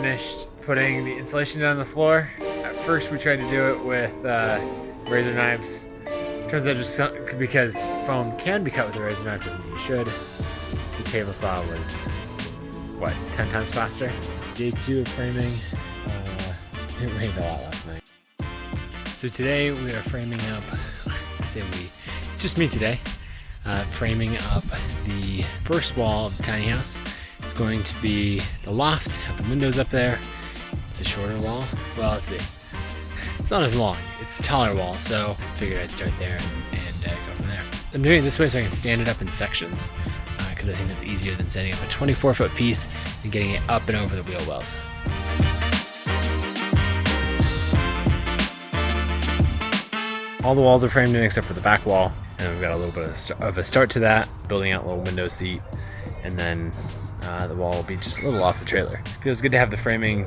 finished putting the insulation down on the floor. At first we tried to do it with razor knives. Turns out just because foam can be cut with a razor knife doesn't mean you should. The table saw was, what, 10 times faster? Day 2 of framing. It rained a lot last night. So today we are framing up, I say we, it's just me today, framing up the first wall of the tiny house. It's going to be the loft, have the windows up there. It's a shorter wall. Well, let's see. It's not as long, it's a taller wall, so I figured I'd start there and go from there. I'm doing it this way so I can stand it up in sections, because I think that's easier than setting up a 24-foot piece and getting it up and over the wheel wells. All the walls are framed in except for the back wall, and we've got a little bit of a start to that, building out a little window seat, and then the wall will be just a little off the trailer. Feels good to have the framing,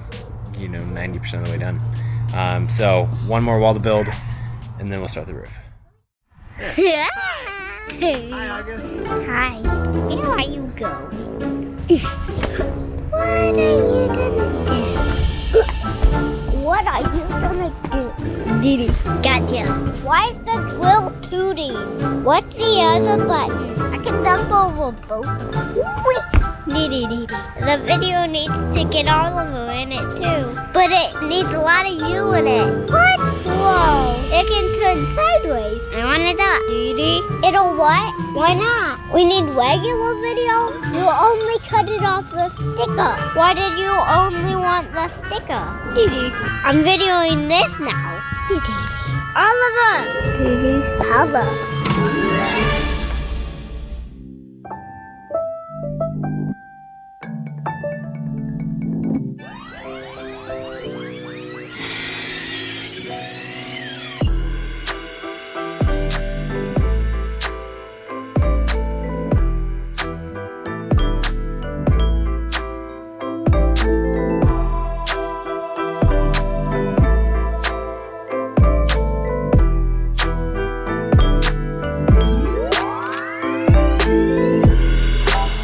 90% of the way done. So one more wall to build, and then we'll start the roof. Yeah. Hi, August. Hi. Where are you going? What are you gonna do? What are you gonna do? Diddy. Gotcha. Why is the drill tooting? What's the other button? I can jump over both. Diddy. The video needs to get Oliver in it too. But it needs a lot of you in it. What? Whoa. It can turn sideways. I want to die. Diddy. It'll what? Why not? We need regular video? You only cut it off the sticker. Why did you only want the sticker? Diddy. I'm videoing this now. Diddy. Oliver. Diddy. Color.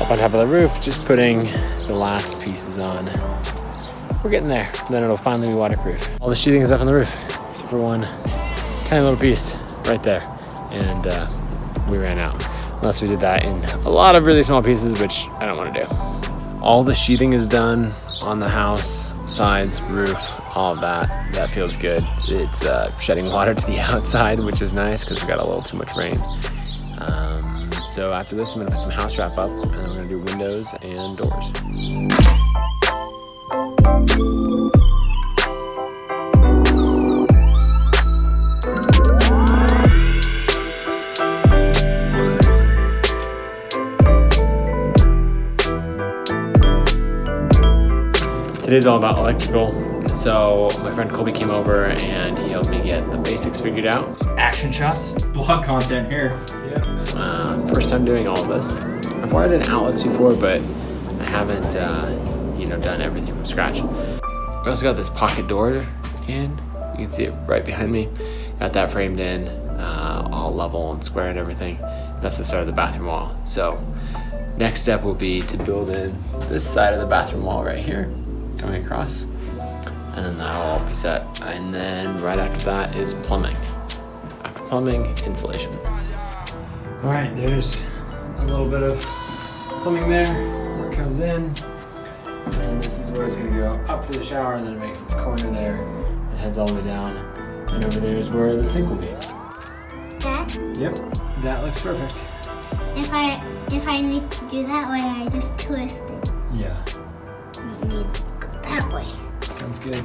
Up on top of the roof, just putting the last pieces on. We're getting there. Then it'll finally be waterproof. All the sheeting is up on the roof, except for one tiny little piece right there. And we ran out. Unless we did that in a lot of really small pieces, which I don't want to do. All the sheathing is done on the house, sides, roof, all of that. That feels good. It's shedding water to the outside, which is nice because we got a little too much rain. So after this, I'm gonna put some house wrap up, and then we're gonna do windows and doors. Today's all about electrical. So my friend Colby came over and he helped me get the basics figured out. Action shots, vlog content here. Yep. First time doing all of this. I've wired in outlets before, but I haven't, done everything from scratch. We also got this pocket door in. You can see it right behind me. Got that framed in, all level and square and everything. That's the start of the bathroom wall. So next step will be to build in this side of the bathroom wall right here, coming across. And then that'll all be set. And then right after that is plumbing. After plumbing, insulation. All right, there's a little bit of plumbing there where it comes in. And this is where it's gonna go up to the shower, and then it makes its corner there and heads all the way down. And over there is where the sink will be. That? Yep, that looks perfect. If I need to do that way, I just twist it. Yeah. I need to go that way. Sounds good.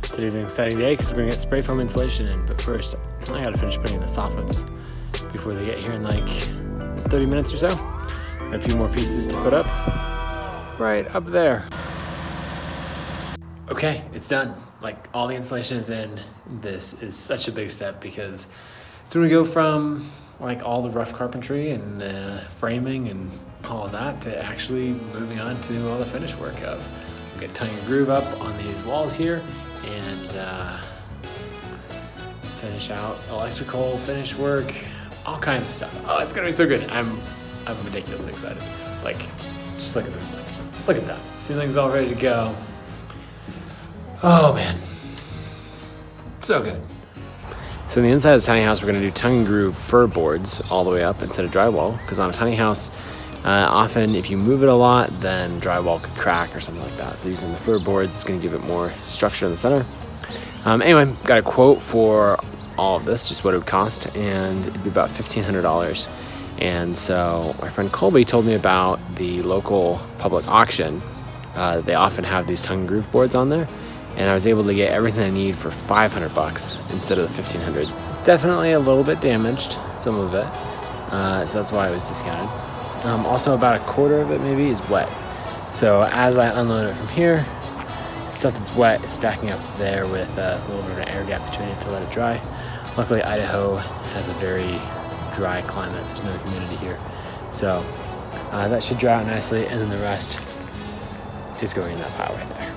Today's an exciting day because we're gonna get spray foam insulation in, but first I gotta finish putting in the soffits before they get here in like 30 minutes or so. Got a few more pieces to put up right up there. Okay, it's done. Like, all the insulation is in. This is such a big step because it's when we go from like all the rough carpentry and framing and all of that to actually moving on to all the finish work of get tongue and groove up on these walls here and finish out electrical finish work, all kinds of stuff. Oh, it's gonna be so good. I'm ridiculously excited. Like, just look at this thing. Look at that. Ceiling's all ready to go. Oh man. So good. So on the inside of the tiny house, we're gonna do tongue and groove fir boards all the way up instead of drywall, because on a tiny house, often if you move it a lot, then drywall could crack or something like that. So using the fir boards is gonna give it more structure in the center. Anyway, got a quote for all of this, just what it would cost, and it'd be about $1,500. And so my friend Colby told me about the local public auction. They often have these tongue and groove boards on there, and I was able to get everything I need for $500 instead of the $1,500. It's definitely a little bit damaged, some of it, so that's why it was discounted. Also about a quarter of it maybe is wet. So as I unload it from here, stuff that's wet is stacking up there with a little bit of an air gap between it to let it dry. Luckily Idaho has a very dry climate, there's no humidity here. So that should dry out nicely, and then the rest is going in that pile right there.